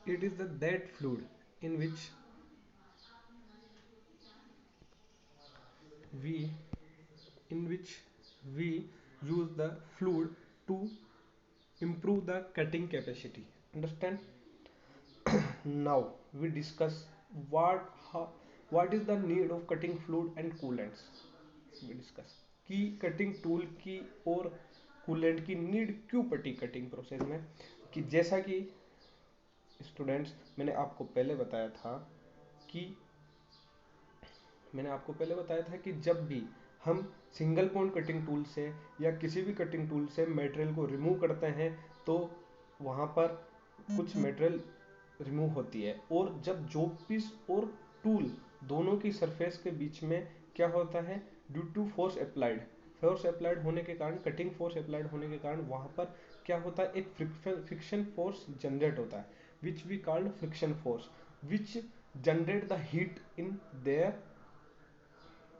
It is the that fluid in which we in which we use the fluid to improve the cutting capacity. Understand? Now we discuss what how, what is the need of cutting fluid and coolants. We discuss कि cutting tool की और coolant की need क्यों पड़ी cutting process में, कि जैसा कि स्टूडेंट्स कि मैंने आपको पहले बताया था कि जब भी हम सिंगल पॉइंट कटिंग टूल से या किसी भी कटिंग टूल से मटेरियल को रिमूव करते हैं तो वहां पर कुछ मटेरियल रिमूव होती है, और जब जॉब पीस और टूल दोनों की सरफेस के बीच में क्या होता है, ड्यू टू फोर्स अप्लाइड होने के कारण, कटिंग फोर्स अप्लाइड होने के कारण वहां पर क्या होता है, एक फ्रिक्शन फोर्स जनरेट होता है which we called friction force, which generate the heat in there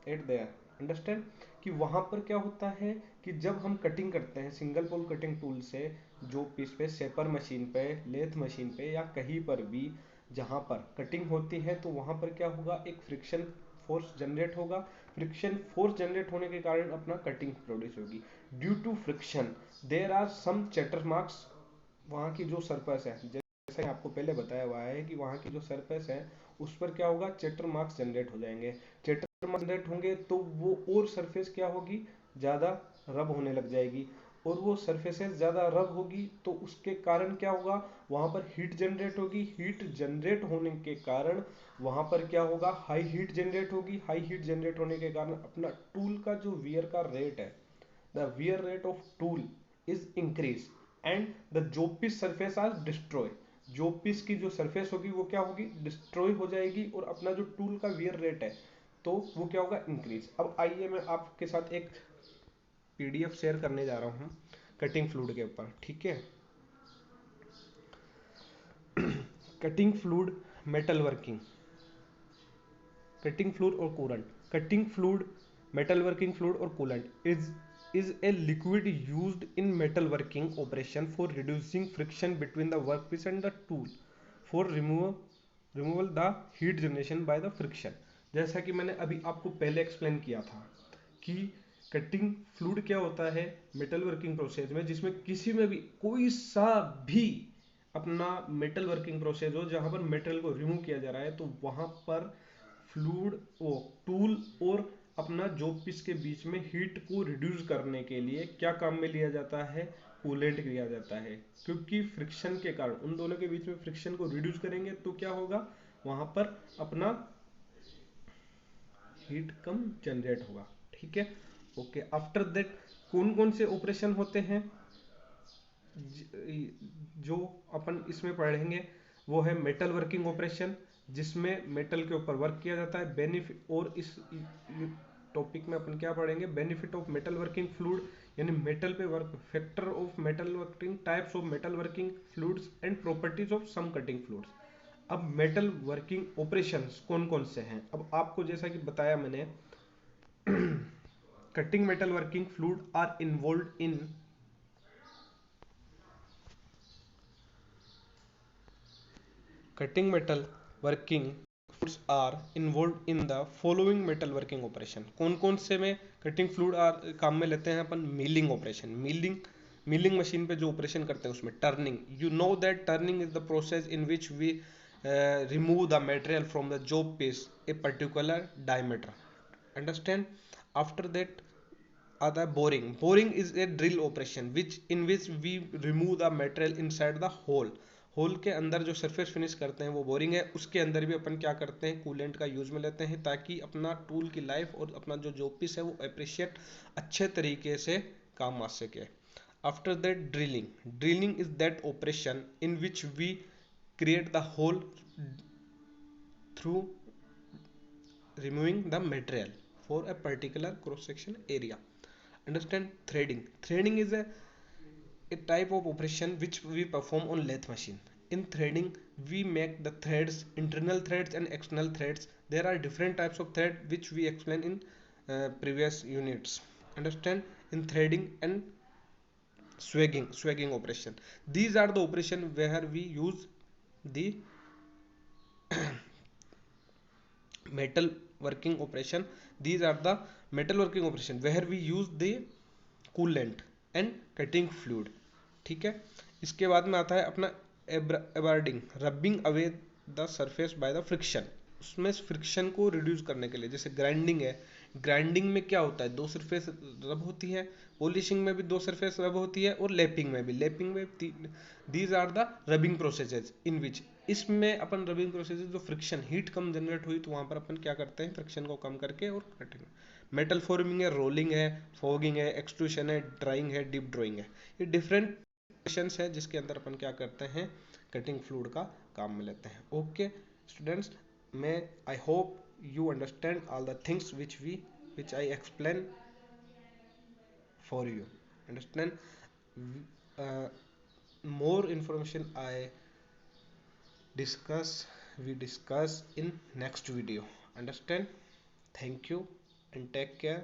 at there. Understand? कि वहां पर क्या होता है कि जब हम कटिंग करते हैं सिंगल पोल कटिंग टूल से, जो पीस पे सेपर मशीन पे, लेथ मशीन पे या कहीं पर भी जहां पर कटिंग होती है, तो वहां पर क्या होगा, एक फ्रिक्शन फोर्स जनरेट होगा। फ्रिक्शन फोर्स जनरेट होने के कारण अपना कटिंग प्रोड्यूस होगी। Due to friction there are some chatter marks, वहां की जो सरफेस है, जैसे आपको पहले बताया हुआ है कि वहां की जो सरफेस है उस पर क्या होगा, चैटर मार्क्स जनरेट हो जाएंगे। चैटर मार्क्स जनरेट होंगे तो वो और सरफेस क्या होगी, ज्यादा रब होने लग जाएगी, और वो सरफेसेस ज्यादा रब होगी तो उसके कारण क्या होगा, वहां पर हीट जनरेट होगी। हीट जनरेट होने के कारण वहां पर क्या होगा, हाई हीट जनरेट होगी। हाई हीट जनरेट होने के कारण अपना टूल का जो वियर का रेट है, the wear rate of tool is increase and the job piece surface are destroy। job piece की जो सरफेस होगी वो क्या होगी, डिस्ट्रॉय हो जाएगी, और अपना जो टूल का वियर रेट है तो वो क्या होगा, इंक्रीज। अब आइए मैं आपके साथ एक पीडीएफ शेयर करने जा रहा हूँ कटिंग फ्लूइड के ऊपर, ठीक है। Cutting fluid, metal working, cutting fluid और coolant. Cutting fluid, metal working fluid और coolant is a liquid used in metal working operation for reducing friction between the workpiece and the tool for removal the heat generation by the friction। जैसा कि मैंने अभी आपको पहले explain किया था कि कटिंग फ्लूइड क्या होता है मेटल वर्किंग प्रोसेस में, जिसमें किसी में भी कोई सा भी अपना मेटल वर्किंग प्रोसेस हो जहां पर मेटल को रिमूव किया जा रहा है, तो वहां पर फ्लूइड वो टूल और अपना जॉब पीस के बीच में हीट को रिड्यूस करने के लिए क्या काम में लिया जाता है, कूलेंट लिया जाता है। क्योंकि फ्रिक्शन के कारण उन दोनों के बीच में फ्रिक्शन को रिड्यूस करेंगे तो क्या होगा, वहां पर अपना हीट कम जनरेट होगा, ठीक है। ओके, आफ्टर दैट कौन कौन से ऑपरेशन होते हैं जो अपन इसमें पढ़ेंगे, वो है मेटल वर्किंग ऑपरेशन, जिसमें मेटल के ऊपर वर्क किया जाता है। बेनिफिट, और इस टॉपिक में अपन क्या पढ़ेंगे, benefit of metal working fluid, यानी मेटल पे work, factor of metal working, types of metal working fluids and properties of some cutting fluids. अब मेटल वर्किंग ऑपरेशंस कौन कौन से हैं, अब आपको जैसा कि बताया मैंने, cutting metal working fluid are involve in cutting metal working fluids are involved in the following metal working operation। कौन कौन से में कटिंग फ्लूइड काम में लेते हैं अपन, मिलिंग ऑपरेशन, मिलिंग मशीन पे जो ऑपरेशन करते हैं उसमें turning, you know that turning is the process in which we remove the material from the job piece a particular diameter। Understand? After that are the boring is a drill operation which in which we remove the material inside the hole के अंदर जो surface finish करते हैं वो boring है। उसके अंदर भी अपन क्या करते हैं, कूलेंट का यूज में लेते हैं ताकि अपना टूल की लाइफ और अपना जो जॉब पीस है वो अप्रिशिएट अच्छे तरीके से काम आ सके। After that drilling is that operation in which we create the hole through removing the material for a particular cross section area। Understand? Threading is a type of operation which we perform on lathe machine. In threading we make the threads, internal threads and external threads. There are different types of thread which we explain in previous units। Understand? In threading and swagging operation, these are the operation where we use the metal working operation. These are the metal working operation where we use the coolant and cutting fluid. ठीक है, इसके बाद में आता है अपना abrading, rubbing away the surface by the friction. उसमें friction को रिड्यूस करने के लिए, जैसे ग्राइंडिंग है, ग्राइंडिंग में क्या होता है, दो सरफेस रब होती है, पॉलिशिंग में भी दो सरफेस रब होती है, और लेपिंग में भी, लेपिंग में these are the rubbing processes in which, इसमें अपन रबिंग प्रोसेसेस जो फ्रिक्शन हीट कम जनरेट हुई तो वहां पर अपन क्या करते हैं, फ्रिक्शन को कम करके और कटिंग। मेटल फॉर्मिंग है, रोलिंग है, फॉगिंग है, एक्सट्रूशन है, ड्राइंग है, डीप ड्राइंग है। ये डिफरेंट सेक्शंस है जिसके अंदर अपन क्या करते हैं, कटिंग फ्लूइड का काम में लेते हैं। ओके स्टूडेंट्स, मैं I hope you understand all the things which I explain for you, understand, uh, more information we discuss in next video, understand. Thank you and take care.